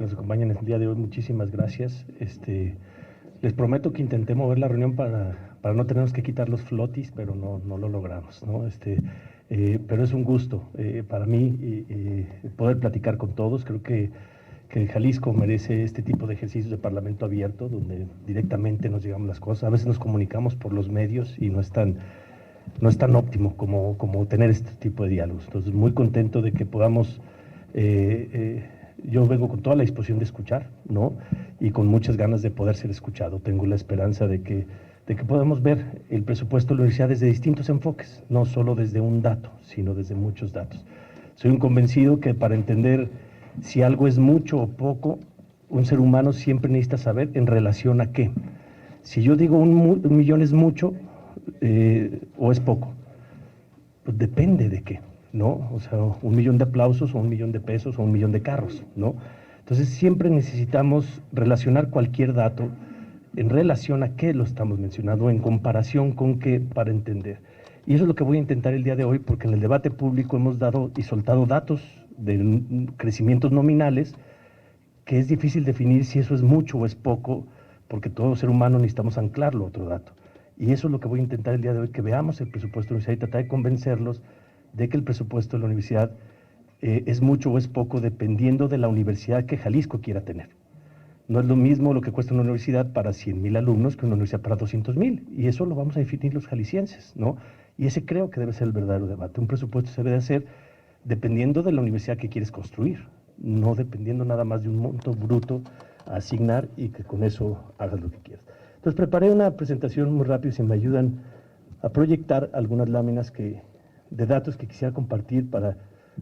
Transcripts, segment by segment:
Nos acompañan el día de hoy, muchísimas gracias. Les prometo que intenté mover la reunión para no tenernos que quitar los flotis, pero no lo logramos, ¿no? Pero es un gusto para mí poder platicar con todos. Creo que Jalisco merece este tipo de ejercicios de parlamento abierto, donde directamente nos llegamos las cosas. A veces nos comunicamos por los medios y no es tan óptimo como tener este tipo de diálogos. Entonces, muy contento de que podamos... yo vengo con toda la disposición de escuchar, ¿no? Y con muchas ganas de poder ser escuchado. Tengo la esperanza de que podamos ver el presupuesto de la universidad desde distintos enfoques, no solo desde un dato, sino desde muchos datos. Soy un convencido que para entender si algo es mucho o poco, un ser humano siempre necesita saber en relación a qué. Si yo digo un millón es mucho o es poco, pues depende de qué, ¿no? O sea, 1 millón de aplausos o 1 millón de pesos o 1 millón de carros, ¿no? Entonces siempre necesitamos relacionar cualquier dato en relación a qué lo estamos mencionando, en comparación con qué, para entender. Y eso es lo que voy a intentar el día de hoy, porque en el debate público hemos dado y soltado datos de crecimientos nominales, que es difícil definir si eso es mucho o es poco, porque todo ser humano necesitamos anclarlo a otro dato. Y eso es lo que voy a intentar el día de hoy, que veamos el presupuesto de la universidad y tratar de convencerlos de que el presupuesto de la universidad es mucho o es poco dependiendo de la universidad que Jalisco quiera tener. No es lo mismo lo que cuesta una universidad para 100,000 alumnos que una universidad para 200,000, y eso lo vamos a definir los jaliscienses, ¿no? Y ese creo que debe ser el verdadero debate. Un presupuesto se debe hacer dependiendo de la universidad que quieres construir, no dependiendo nada más de un monto bruto a asignar y que con eso hagas lo que quieras. Entonces preparé una presentación muy rápida, si me ayudan a proyectar algunas láminas de datos que quisiera compartir para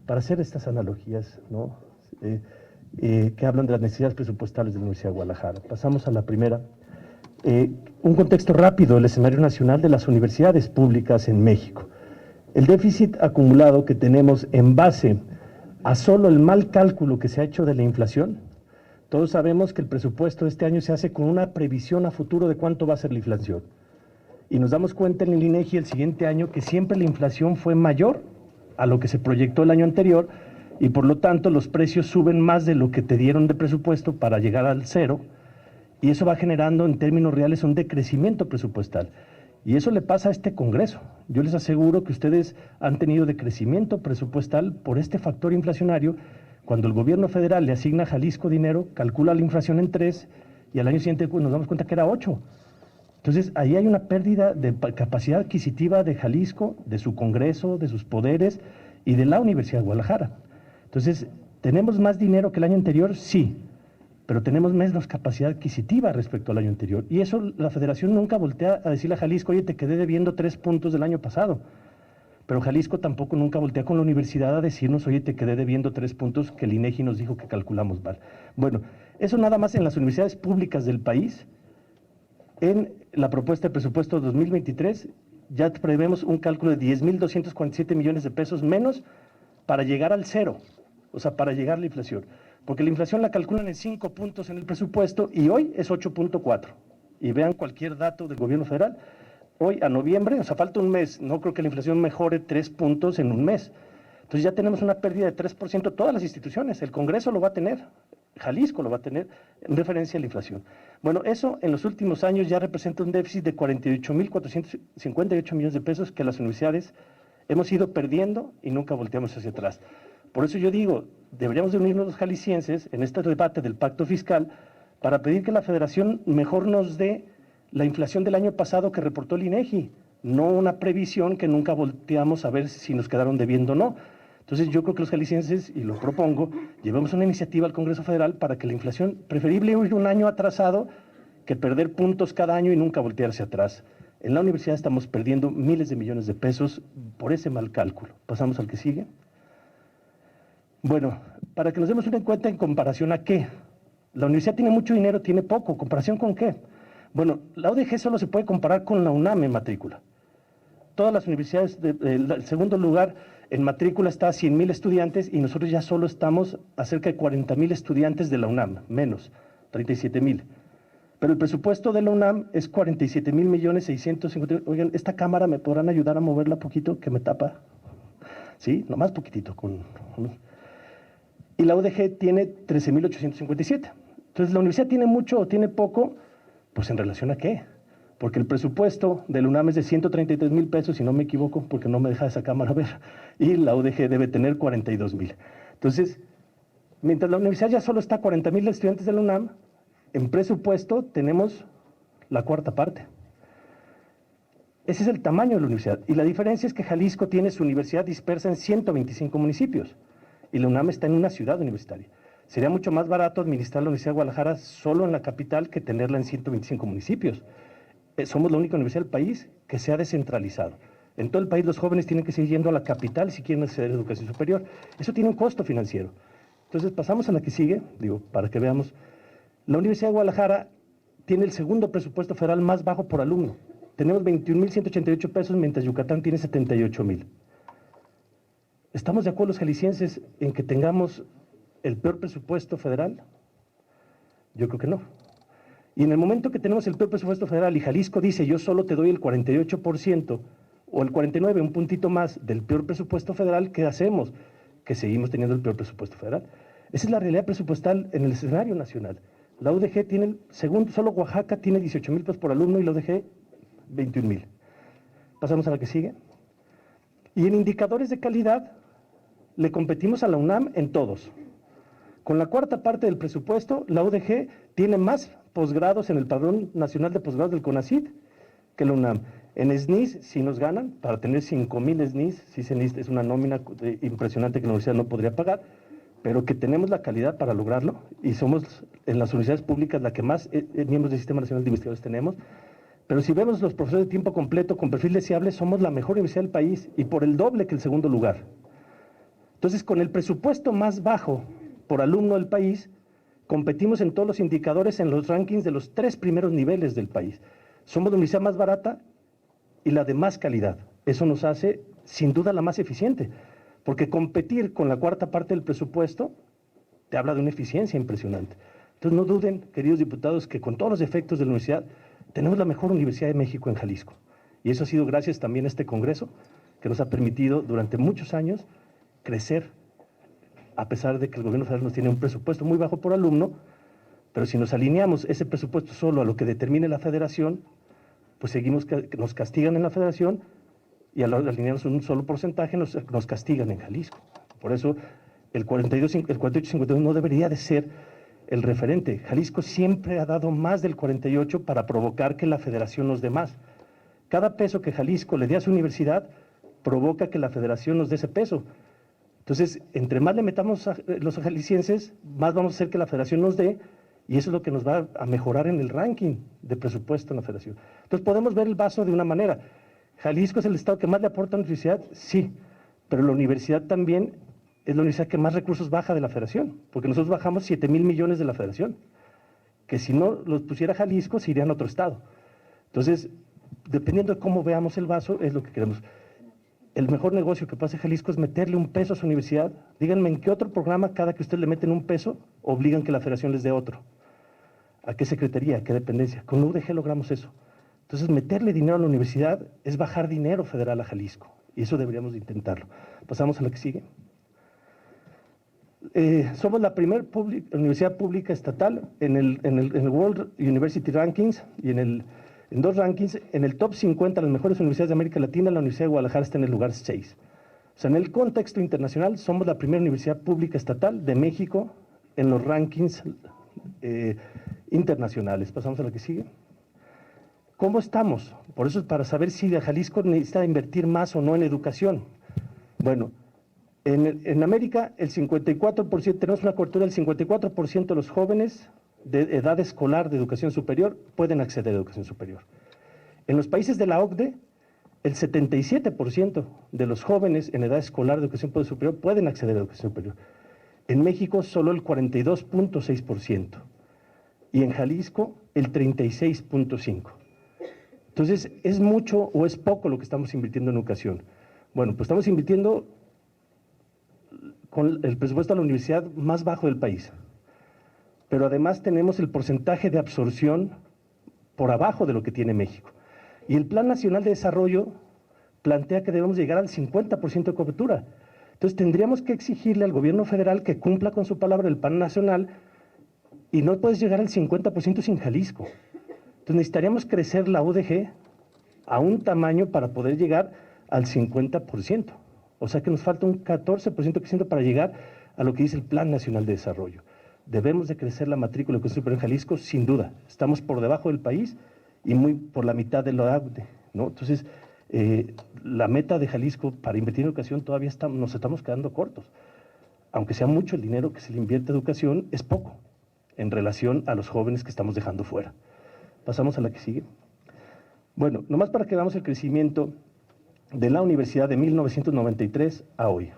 hacer estas analogías, ¿no? Que hablan de las necesidades presupuestales de la Universidad de Guadalajara. Pasamos a la primera. Un contexto rápido del escenario nacional de las universidades públicas en México. El déficit acumulado que tenemos en base a solo el mal cálculo que se ha hecho de la inflación. Todos sabemos que el presupuesto de este año se hace con una previsión a futuro de cuánto va a ser la inflación. Y nos damos cuenta en el INEGI el siguiente año que siempre la inflación fue mayor a lo que se proyectó el año anterior, y por lo tanto los precios suben más de lo que te dieron de presupuesto para llegar al cero, y eso va generando en términos reales un decrecimiento presupuestal. Y eso le pasa a este Congreso. Yo les aseguro que ustedes han tenido decrecimiento presupuestal por este factor inflacionario. Cuando el gobierno federal le asigna a Jalisco dinero, calcula la inflación en 3 y al año siguiente pues, nos damos cuenta que era 8. Entonces, ahí hay una pérdida de capacidad adquisitiva de Jalisco, de su Congreso, de sus poderes y de la Universidad de Guadalajara. Entonces, ¿tenemos más dinero que el año anterior? Sí, pero tenemos menos capacidad adquisitiva respecto al año anterior. Y eso la Federación nunca voltea a decirle a Jalisco, oye, te quedé debiendo 3 puntos del año pasado. Pero Jalisco tampoco nunca voltea con la universidad a decirnos, oye, te quedé debiendo 3 puntos que el INEGI nos dijo que calculamos mal. Bueno, eso nada más en las universidades públicas del país. En la propuesta de presupuesto 2023 ya prevemos un cálculo de 10,247 millones de pesos menos para llegar al cero, o sea, para llegar a la inflación. Porque la inflación la calculan en 5 puntos en el presupuesto y hoy es 8.4. Y vean cualquier dato del gobierno federal. Hoy a noviembre, o sea, falta un mes, no creo que la inflación mejore 3 puntos en un mes. Entonces ya tenemos una pérdida de 3% todas las instituciones. El Congreso lo va a tener, Jalisco lo va a tener en referencia a la inflación. Bueno, eso en los últimos años ya representa un déficit de 48,458 millones de pesos que las universidades hemos ido perdiendo y nunca volteamos hacia atrás. Por eso yo digo, deberíamos de unirnos los jaliscienses en este debate del pacto fiscal para pedir que la Federación mejor nos dé la inflación del año pasado que reportó el INEGI, no una previsión que nunca volteamos a ver si nos quedaron debiendo o no. Entonces yo creo que los jaliscienses, y lo propongo, llevemos una iniciativa al Congreso Federal para que la inflación, preferible ir un año atrasado que perder puntos cada año y nunca voltearse atrás. En la universidad estamos perdiendo miles de millones de pesos por ese mal cálculo. Pasamos al que sigue. Bueno, para que nos demos una cuenta en comparación a qué. La universidad tiene mucho dinero, tiene poco. ¿Comparación con qué? Bueno, la UDG solo se puede comparar con la UNAM en matrícula. Todas las universidades, el segundo lugar en matrícula está a 100,000 estudiantes y nosotros ya solo estamos a cerca de 40,000 estudiantes de la UNAM, menos, 37,000. Pero el presupuesto de la UNAM es 47,650,000. Oigan, esta cámara me podrán ayudar a moverla poquito, que me tapa. ¿Sí? Nomás poquitito. y la UDG tiene 13,857. Entonces, ¿la universidad tiene mucho o tiene poco? Pues, ¿en relación a qué? Porque el presupuesto del UNAM es de 133,000 pesos, si no me equivoco, porque no me deja esa cámara ver, y la UDG debe tener 42,000. Entonces, mientras la universidad ya solo está a 40,000 estudiantes de la UNAM, en presupuesto tenemos la cuarta parte. Ese es el tamaño de la universidad. Y la diferencia es que Jalisco tiene su universidad dispersa en 125 municipios y la UNAM está en una ciudad universitaria. Sería mucho más barato administrar la Universidad de Guadalajara solo en la capital que tenerla en 125 municipios. Somos la única universidad del país que se ha descentralizado. En todo el país los jóvenes tienen que seguir yendo a la capital si quieren acceder a educación superior. Eso tiene un costo financiero. Entonces pasamos a la que sigue, para que veamos. La Universidad de Guadalajara tiene el segundo presupuesto federal más bajo por alumno. Tenemos 21,188 pesos, mientras Yucatán tiene 78,000. ¿Estamos de acuerdo los jaliscienses en que tengamos el peor presupuesto federal? Yo creo que no. Y en el momento que tenemos el peor presupuesto federal y Jalisco dice yo solo te doy el 48% o el 49%, un puntito más del peor presupuesto federal, ¿qué hacemos? Que seguimos teniendo el peor presupuesto federal. Esa es la realidad presupuestal en el escenario nacional. La UDG tiene el segundo, solo Oaxaca tiene 18,000 pesos por alumno y la UDG 21,000. Pasamos a la que sigue. Y en indicadores de calidad le competimos a la UNAM en todos. Con la cuarta parte del presupuesto, la UDG tiene más posgrados en el Padrón Nacional de Posgrados del CONACYT que la UNAM. En SNIS sí nos ganan, para tener 5,000 SNIS, sí SNIS es una nómina impresionante que la universidad no podría pagar, pero que tenemos la calidad para lograrlo y somos en las universidades públicas la que más miembros del Sistema Nacional de Investigadores tenemos. Pero si vemos los profesores de tiempo completo con perfil deseable, somos la mejor universidad del país y por el doble que el segundo lugar. Entonces, con el presupuesto más bajo por alumno del país, competimos en todos los indicadores en los rankings de los 3 primeros niveles del país. Somos la universidad más barata y la de más calidad. Eso nos hace, sin duda, la más eficiente, porque competir con la cuarta parte del presupuesto te habla de una eficiencia impresionante. Entonces, no duden, queridos diputados, que con todos los defectos de la universidad, tenemos la mejor Universidad de México en Jalisco. Y eso ha sido gracias también a este Congreso, que nos ha permitido durante muchos años crecer, a pesar de que el gobierno federal nos tiene un presupuesto muy bajo por alumno, pero si nos alineamos ese presupuesto solo a lo que determine la federación, pues nos castigan en la federación y al alinearnos un solo porcentaje nos castigan en Jalisco. Por eso el 48-52 no debería de ser el referente. Jalisco siempre ha dado más del 48 para provocar que la federación nos dé más. Cada peso que Jalisco le dé a su universidad provoca que la federación nos dé ese peso. Entonces, entre más le metamos a los jaliscienses, más vamos a hacer que la federación nos dé, y eso es lo que nos va a mejorar en el ranking de presupuesto en la federación. Entonces, podemos ver el vaso de una manera. ¿Jalisco es el estado que más le aporta a la universidad? Sí, pero la universidad también es la universidad que más recursos baja de la federación, porque nosotros bajamos 7,000 millones de la federación, que si no los pusiera Jalisco, se irían a otro estado. Entonces, dependiendo de cómo veamos el vaso, es lo que queremos. El mejor negocio que puede hacer Jalisco es meterle un peso a su universidad. Díganme, ¿en qué otro programa, cada que usted le meten un peso, obligan que la federación les dé otro? ¿A qué secretaría? ¿A qué dependencia? Con UDG logramos eso. Entonces, meterle dinero a la universidad es bajar dinero federal a Jalisco, y eso deberíamos de intentarlo. Pasamos a la que sigue. Somos la primera universidad pública estatal en el World University Rankings y en 2 rankings. En el top 50 de las mejores universidades de América Latina, la Universidad de Guadalajara está en el lugar 6. O sea, en el contexto internacional, somos la primera universidad pública estatal de México en los rankings internacionales. Pasamos a la que sigue. ¿Cómo estamos? Por eso es para saber si Jalisco necesita invertir más o no en educación. Bueno, en América, el 54%, tenemos una cobertura del 54% de los jóvenes de edad escolar de educación superior pueden acceder a educación superior. En los países de la OCDE, el 77% de los jóvenes en edad escolar de educación superior pueden acceder a educación superior. En México, solo el 42.6%. Y en Jalisco, el 36.5%. Entonces, ¿es mucho o es poco lo que estamos invirtiendo en educación? Bueno, pues estamos invirtiendo con el presupuesto a la universidad más bajo del país. Pero además tenemos el porcentaje de absorción por abajo de lo que tiene México. Y el Plan Nacional de Desarrollo plantea que debemos llegar al 50% de cobertura. Entonces tendríamos que exigirle al gobierno federal que cumpla con su palabra, el plan nacional, y no puedes llegar al 50% sin Jalisco. Entonces necesitaríamos crecer la UDG a un tamaño para poder llegar al 50%. O sea que nos falta un 14% para llegar a lo que dice el Plan Nacional de Desarrollo. Debemos de crecer la matrícula de educación superior en Jalisco, sin duda. Estamos por debajo del país y muy por la mitad de la AUDE, ¿no? Entonces, la meta de Jalisco para invertir en educación todavía nos estamos quedando cortos. Aunque sea mucho el dinero que se le invierte en educación, es poco en relación a los jóvenes que estamos dejando fuera. Pasamos a la que sigue. Bueno, nomás para que veamos el crecimiento de la universidad de 1993 a hoy.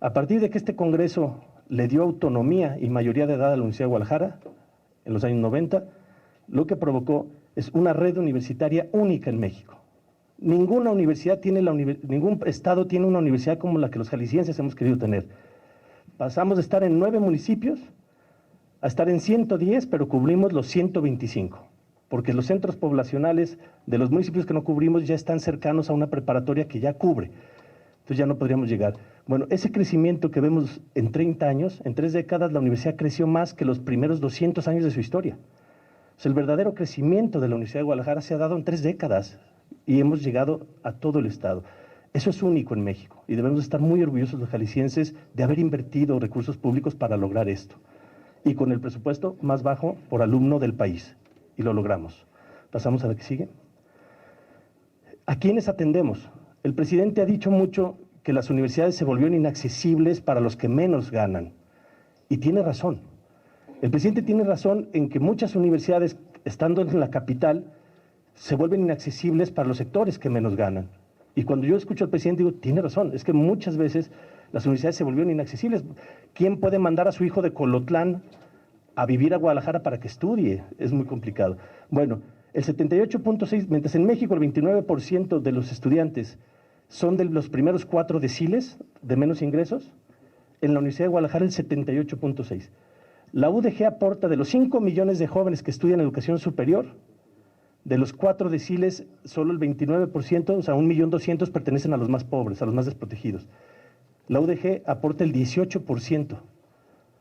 A partir de que este Congreso le dio autonomía y mayoría de edad a la Universidad de Guadalajara, en los años 90, lo que provocó es una red universitaria única en México. Ninguna universidad tiene ningún estado tiene una universidad como la que los jaliscienses hemos querido tener. Pasamos de estar en 9 municipios a estar en 110, pero cubrimos los 125, porque los centros poblacionales de los municipios que no cubrimos ya están cercanos a una preparatoria que ya cubre. Entonces ya no podríamos llegar. Bueno, ese crecimiento que vemos en 30 años, en 3 décadas, la universidad creció más que los primeros 200 años de su historia. O sea, el verdadero crecimiento de la Universidad de Guadalajara se ha dado en 3 décadas y hemos llegado a todo el estado. Eso es único en México y debemos estar muy orgullosos los jaliscienses de haber invertido recursos públicos para lograr esto. Y con el presupuesto más bajo por alumno del país. Y lo logramos. Pasamos a la que sigue. ¿A quiénes atendemos? El presidente ha dicho mucho que las universidades se volvieron inaccesibles para los que menos ganan. Y tiene razón. El presidente tiene razón en que muchas universidades, estando en la capital, se vuelven inaccesibles para los sectores que menos ganan. Y cuando yo escucho al presidente digo, tiene razón, es que muchas veces las universidades se volvieron inaccesibles. ¿Quién puede mandar a su hijo de Colotlán a vivir a Guadalajara para que estudie? Es muy complicado. Bueno, el 78.6, mientras en México el 29% de los estudiantes son de los primeros 4 deciles de menos ingresos, en la Universidad de Guadalajara el 78.6. La UDG aporta de los 5 millones de jóvenes que estudian educación superior, de los 4 deciles, solo el 29%, o sea, 1.200.000 pertenecen a los más pobres, a los más desprotegidos. La UDG aporta el 18%.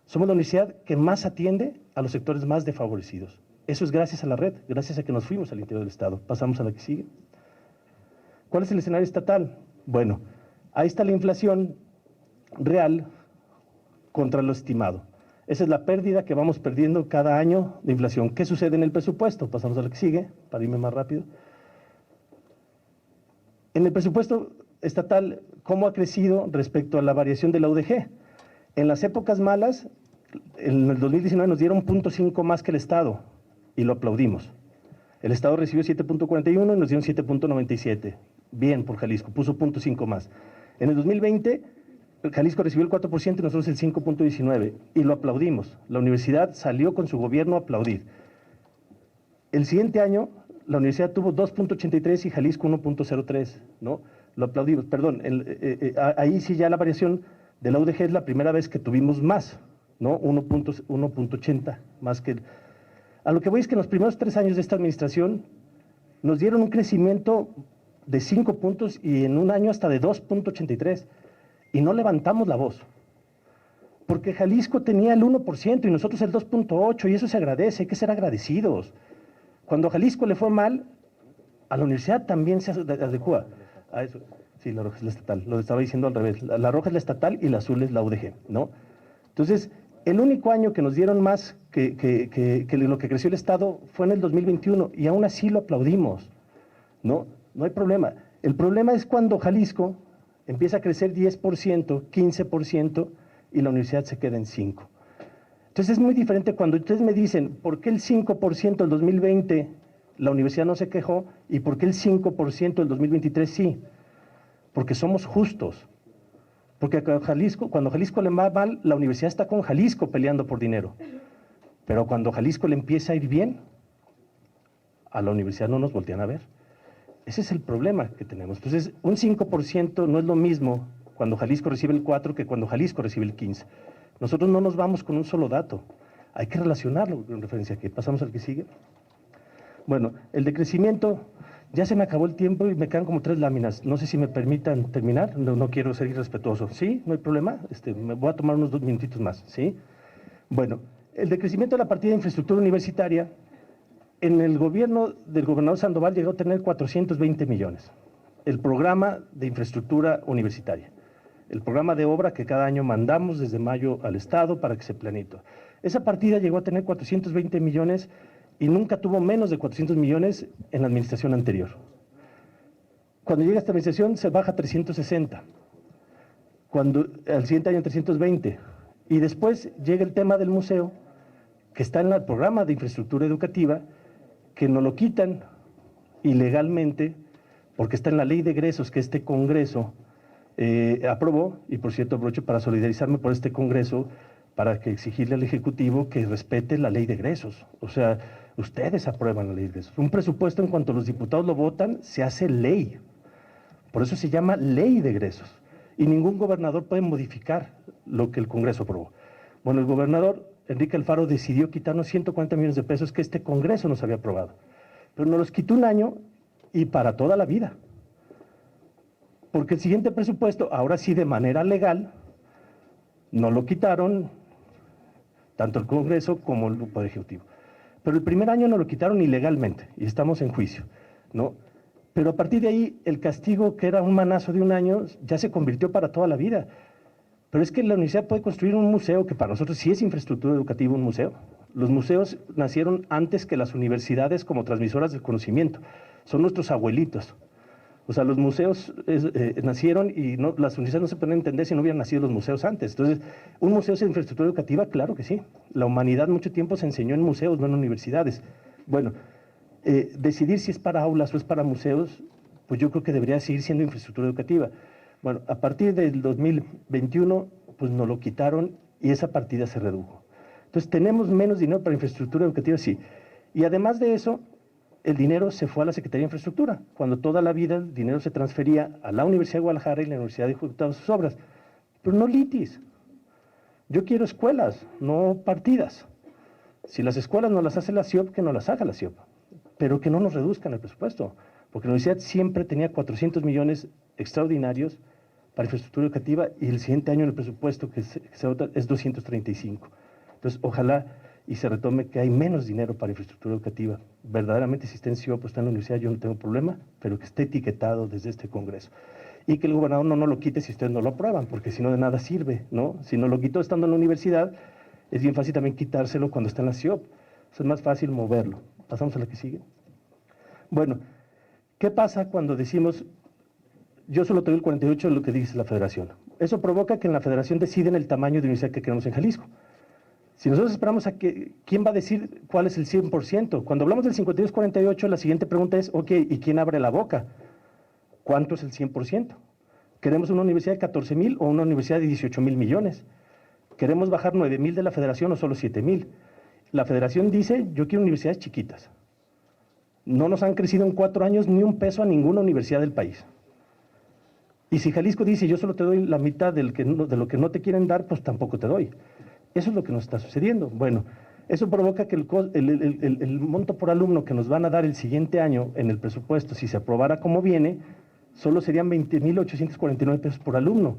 Somos la universidad que más atiende a los sectores más desfavorecidos. Eso es gracias a la red, gracias a que nos fuimos al interior del estado. Pasamos a la que sigue. ¿Cuál es el escenario estatal? Bueno, ahí está la inflación real contra lo estimado. Esa es la pérdida que vamos perdiendo cada año de inflación. ¿Qué sucede en el presupuesto? Pasamos a la que sigue, para irme más rápido. En el presupuesto estatal, ¿cómo ha crecido respecto a la variación de la UDG? En las épocas malas, en el 2019 nos dieron 0.5 más que el Estado, y lo aplaudimos. El Estado recibió 7.41 y nos dieron 7.97. Bien por Jalisco, puso 0.5 más. En el 2020, Jalisco recibió el 4% y nosotros el 5.19, y lo aplaudimos. La universidad salió con su gobierno a aplaudir. El siguiente año, la universidad tuvo 2.83 y Jalisco 1.03, ¿no? Lo aplaudimos, perdón, ahí sí ya la variación de la UDG es la primera vez que tuvimos más, ¿no? 1.80 más que... A lo que voy es que en los primeros 3 años de esta administración nos dieron un crecimiento de 5 puntos y en un año hasta de 2.83 y no levantamos la voz. Porque Jalisco tenía el 1% y nosotros el 2.8 y eso se agradece, hay que ser agradecidos. Cuando a Jalisco le fue mal, a la universidad también se adecua a eso. Sí, la roja es la estatal, lo estaba diciendo al revés. La roja es la estatal y la azul es la UDG, ¿no? Entonces, el único año que nos dieron más que lo que creció el Estado fue en el 2021 y aún así lo aplaudimos, ¿no? No hay problema. El problema es cuando Jalisco empieza a crecer 10%, 15% y la universidad se queda en 5%. Entonces es muy diferente cuando ustedes me dicen, ¿por qué el 5% del 2020 la universidad no se quejó y por qué el 5% del 2023 sí? Porque somos justos. Porque cuando Jalisco le va mal, la universidad está con Jalisco peleando por dinero. Pero cuando Jalisco le empieza a ir bien, a la universidad no nos voltean a ver. Ese es el problema que tenemos. Entonces, un 5% no es lo mismo cuando Jalisco recibe el 4% que cuando Jalisco recibe el 15%. Nosotros no nos vamos con un solo dato. Hay que relacionarlo en referencia a qué. Pasamos al que sigue. Bueno, el decrecimiento Ya se me acabó el tiempo y me quedan como 3 láminas. No sé si me permitan terminar. No quiero ser irrespetuoso. ¿Sí? ¿No hay problema? Me voy a tomar unos 2 minutitos más. ¿Sí? Bueno, el decrecimiento de la partida de infraestructura universitaria, en el gobierno del gobernador Sandoval llegó a tener 420 millones. El programa de infraestructura universitaria. El programa de obra que cada año mandamos desde mayo al Estado para que se planee. Esa partida llegó a tener 420 millones y nunca tuvo menos de 400 millones en la administración anterior. Cuando llega esta administración se baja a 360, al siguiente año 320, y después llega el tema del museo, que está en el programa de infraestructura educativa, que nos lo quitan ilegalmente, porque está en la ley de egresos que este Congreso aprobó, y por cierto aprovecho para solidarizarme por este Congreso, para que exigirle al Ejecutivo que respete la ley de egresos. O sea, ustedes aprueban la ley de egresos. Un presupuesto, en cuanto los diputados lo votan, se hace ley. Por eso se llama ley de egresos. Y ningún gobernador puede modificar lo que el Congreso aprobó. Bueno, el gobernador Enrique Alfaro decidió quitarnos 140 millones de pesos que este Congreso nos había aprobado. Pero nos los quitó un año y para toda la vida. Porque el siguiente presupuesto, ahora sí de manera legal, no lo quitaron tanto el Congreso como el Poder Ejecutivo. Pero el primer año nos lo quitaron ilegalmente y estamos en juicio, ¿no? Pero a partir de ahí, el castigo, que era un manazo de un año, ya se convirtió para toda la vida. Pero es que la universidad puede construir un museo, que para nosotros sí es infraestructura educativa un museo. Los museos nacieron antes que las universidades como transmisoras del conocimiento. Son nuestros abuelitos. O sea, los museos nacieron y las universidades no se pueden entender si no hubieran nacido los museos antes. Entonces, ¿un museo es infraestructura educativa? Claro que sí. La humanidad mucho tiempo se enseñó en museos, no en universidades. Bueno, decidir si es para aulas o es para museos, pues yo creo que debería seguir siendo infraestructura educativa. Bueno, a partir del 2021, pues nos lo quitaron y esa partida se redujo. Entonces, ¿tenemos menos dinero para infraestructura educativa? Sí. Y además de eso, el dinero se fue a la Secretaría de Infraestructura, cuando toda la vida el dinero se transfería a la Universidad de Guadalajara y la Universidad de ejecutado sus obras. Pero no litis. Yo quiero escuelas, no partidas. Si las escuelas no las hace la CIOP, que no las haga la CIOP, pero que no nos reduzcan el presupuesto, porque la universidad siempre tenía 400 millones extraordinarios para infraestructura educativa y el siguiente año en el presupuesto que se vota es 235. Entonces, ojalá y se retome que hay menos dinero para infraestructura educativa. Verdaderamente, si está en CIOP o está en la universidad, yo no tengo problema, pero que esté etiquetado desde este Congreso. Y que el gobernador no lo quite si ustedes no lo aprueban, porque si no de nada sirve, ¿no? Si no lo quitó estando en la universidad, es bien fácil también quitárselo cuando está en la CIOP. Es más fácil moverlo. Pasamos a la que sigue. Bueno, ¿qué pasa cuando decimos, yo solo te doy el 48 de lo que dice la federación? Eso provoca que en la federación deciden el tamaño de universidad que queremos en Jalisco. Si nosotros esperamos a que, ¿quién va a decir cuál es el 100%? Cuando hablamos del 52-48, la siguiente pregunta es, ok, ¿y quién abre la boca? ¿Cuánto es el 100%? ¿Queremos una universidad de 14,000 o una universidad de 18,000 millones? ¿Queremos bajar 9,000 de la federación o solo 7,000? La federación dice, yo quiero universidades chiquitas. No nos han crecido en 4 años ni un peso a ninguna universidad del país. Y si Jalisco dice, yo solo te doy la mitad de lo que no te quieren dar, pues tampoco te doy. Eso es lo que nos está sucediendo. Bueno, eso provoca que el monto por alumno que nos van a dar el siguiente año en el presupuesto, si se aprobara como viene, solo serían 20,849 pesos por alumno.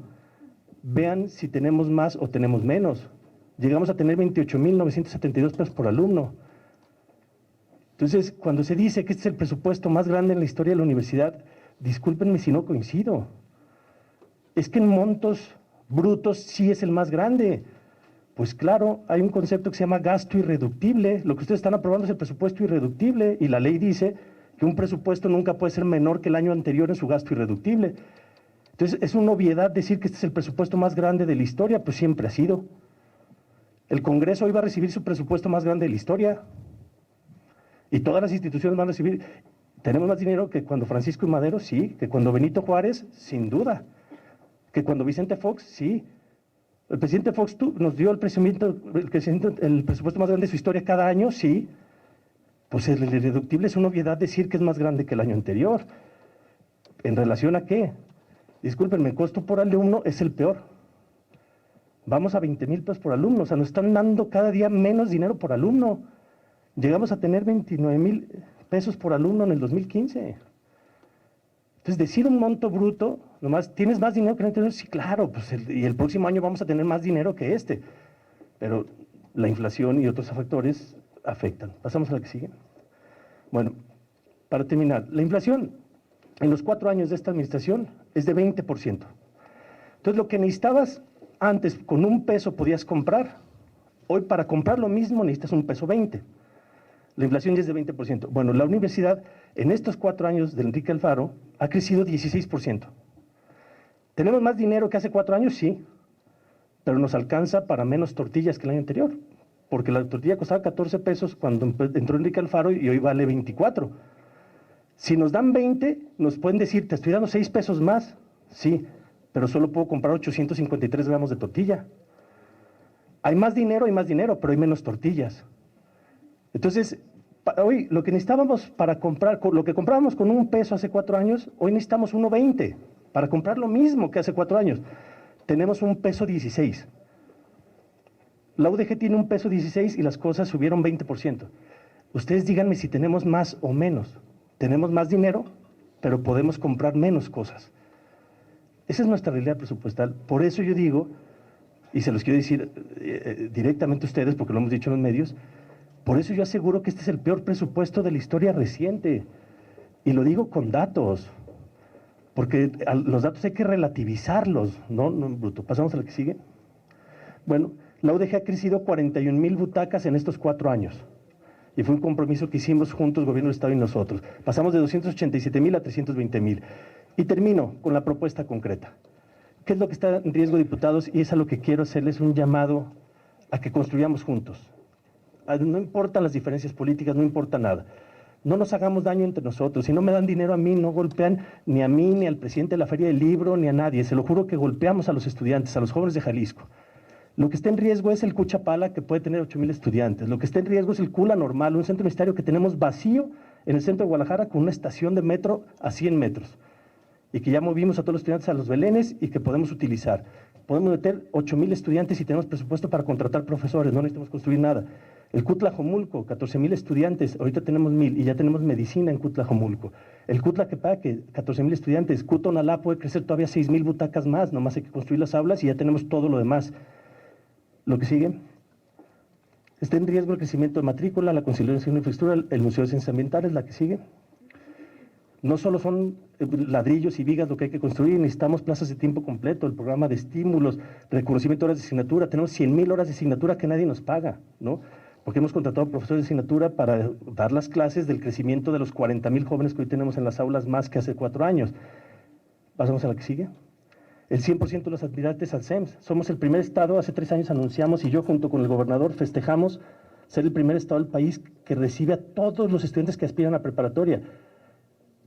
Vean si tenemos más o tenemos menos. Llegamos a tener 28,972 pesos por alumno. Entonces, cuando se dice que este es el presupuesto más grande en la historia de la universidad, discúlpenme si no coincido. Es que en montos brutos sí es el más grande. Pues claro, hay un concepto que se llama gasto irreductible. Lo que ustedes están aprobando es el presupuesto irreductible y la ley dice que un presupuesto nunca puede ser menor que el año anterior en su gasto irreductible. Entonces, es una obviedad decir que este es el presupuesto más grande de la historia, pues siempre ha sido. El Congreso hoy va a recibir su presupuesto más grande de la historia y todas las instituciones van a recibir. Tenemos más dinero que cuando Francisco y Madero, sí, que cuando Benito Juárez, sin duda, que cuando Vicente Fox, sí. El presidente Fox nos dio el presupuesto más grande de su historia cada año, sí. Pues el irreductible es una obviedad decir que es más grande que el año anterior. ¿En relación a qué? Discúlpenme, el costo por alumno es el peor. Vamos a 20,000 pesos por alumno, o sea, nos están dando cada día menos dinero por alumno. Llegamos a tener 29,000 pesos por alumno en el 2015. Entonces, decir un monto bruto, nomás, ¿tienes más dinero que el anterior? Sí, claro, pues y el próximo año vamos a tener más dinero que este. Pero la inflación y otros factores afectan. Pasamos a la que sigue. Bueno, para terminar, la inflación en los 4 años de esta administración es de 20%. Entonces, lo que necesitabas antes, con un peso podías comprar, hoy para comprar lo mismo necesitas un peso 20. La inflación ya es de 20%. Bueno, la universidad en estos 4 años de Enrique Alfaro ha crecido 16%. ¿Tenemos más dinero que hace 4 años? Sí, pero nos alcanza para menos tortillas que el año anterior, porque la tortilla costaba 14 pesos cuando entró Enrique Alfaro y hoy vale 24. Si nos dan 20, nos pueden decir, te estoy dando 6 pesos más, sí, pero solo puedo comprar 853 gramos de tortilla. Hay más dinero, pero hay menos tortillas. Entonces, hoy lo que necesitábamos para comprar, lo que comprábamos con un peso hace 4 años, hoy necesitamos 1.20 para comprar lo mismo que hace 4 años. Tenemos un peso 16. La UDG tiene un peso 16 y las cosas subieron 20%. Ustedes díganme si tenemos más o menos. Tenemos más dinero, pero podemos comprar menos cosas. Esa es nuestra realidad presupuestal. Por eso yo digo, y se los quiero decir directamente a ustedes, porque lo hemos dicho en los medios, por eso yo aseguro que este es el peor presupuesto de la historia reciente. Y lo digo con datos, porque los datos hay que relativizarlos, ¿no? Bruto. Pasamos a la que sigue. Bueno, la UDG ha crecido 41,000 butacas en estos 4 años. Y fue un compromiso que hicimos juntos, Gobierno del Estado y nosotros. Pasamos de 287,000 a 320,000. Y termino con la propuesta concreta. ¿Qué es lo que está en riesgo, diputados? Y es a lo que quiero hacerles un llamado a que construyamos juntos. No importan las diferencias políticas, no importa nada. No nos hagamos daño entre nosotros. Si no me dan dinero a mí, no golpean ni a mí, ni al presidente de la Feria del Libro, ni a nadie. Se lo juro que golpeamos a los estudiantes, a los jóvenes de Jalisco. Lo que está en riesgo es el Cuchapala, que puede tener 8,000 estudiantes. Lo que está en riesgo es el Cula Normal, un centro universitario que tenemos vacío en el centro de Guadalajara con una estación de metro a 100 metros. Y que ya movimos a todos los estudiantes a los Belénes y que podemos utilizar. Podemos meter 8,000 estudiantes y tenemos presupuesto para contratar profesores, no necesitamos construir nada. El Cutlajomulco, 14,000 estudiantes, ahorita tenemos 1,000 y ya tenemos medicina en Cutlajomulco. El Cutlaquepaque, 14,000 estudiantes. Cutonalá puede crecer todavía 6,000 butacas más, nomás hay que construir las aulas y ya tenemos todo lo demás. Lo que sigue. Está en riesgo el crecimiento de matrícula, la conciliación de infraestructura, el Museo de Ciencias Ambientales, la que sigue. No solo son ladrillos y vigas lo que hay que construir, necesitamos plazas de tiempo completo, el programa de estímulos, reconocimiento de horas de asignatura. Tenemos 100,000 horas de asignatura que nadie nos paga, ¿no? Porque hemos contratado profesores de asignatura para dar las clases del crecimiento de los 40,000 jóvenes que hoy tenemos en las aulas más que hace 4 años. Pasamos a la que sigue. El 100% de los aspirantes al CEMS. Somos el primer estado, hace 3 años anunciamos y yo junto con el gobernador festejamos ser el primer estado del país que recibe a todos los estudiantes que aspiran a preparatoria.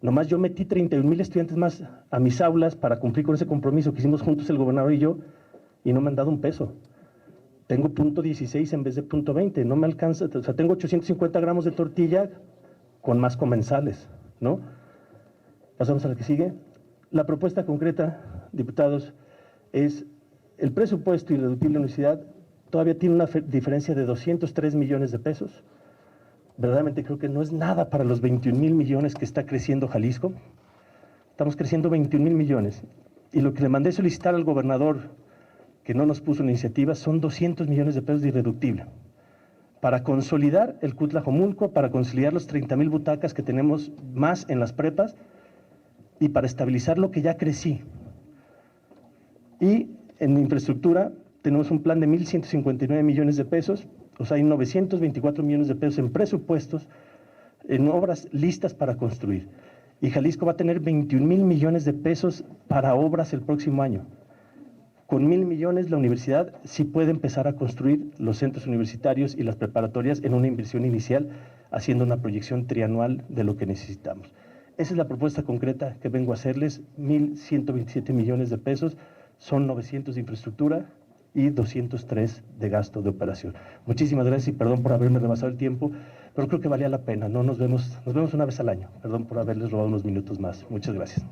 Nomás yo metí 31,000 estudiantes más a mis aulas para cumplir con ese compromiso que hicimos juntos el gobernador y yo, y no me han dado un peso. Tengo .16 en vez de .20, no me alcanza, o sea, tengo 850 gramos de tortilla con más comensales, ¿no? Pasamos a la que sigue. La propuesta concreta, diputados, es el presupuesto irreductible de la universidad todavía tiene una diferencia de 203 millones de pesos. Verdaderamente creo que no es nada para los 21,000 millones que está creciendo Jalisco. Estamos creciendo 21,000 millones. Y lo que le mandé solicitar al gobernador, que no nos puso en iniciativa, son 200 millones de pesos de irreductible. Para consolidar el Cutlajomulco, para consolidar los 30,000 butacas que tenemos más en las prepas y para estabilizar lo que ya crecí. Y en infraestructura tenemos un plan de 1,159 millones de pesos. O sea, hay 924 millones de pesos en presupuestos, en obras listas para construir. Y Jalisco va a tener 21,000 millones de pesos para obras el próximo año. Con 1,000 millones la universidad sí puede empezar a construir los centros universitarios y las preparatorias en una inversión inicial, haciendo una proyección trianual de lo que necesitamos. Esa es la propuesta concreta que vengo a hacerles, 1,127 millones de pesos, son 900 de infraestructura y 203 de gasto de operación. Muchísimas gracias y perdón por haberme rebasado el tiempo, pero creo que valía la pena, ¿no? Nos vemos una vez al año. Perdón por haberles robado unos minutos más. Muchas gracias.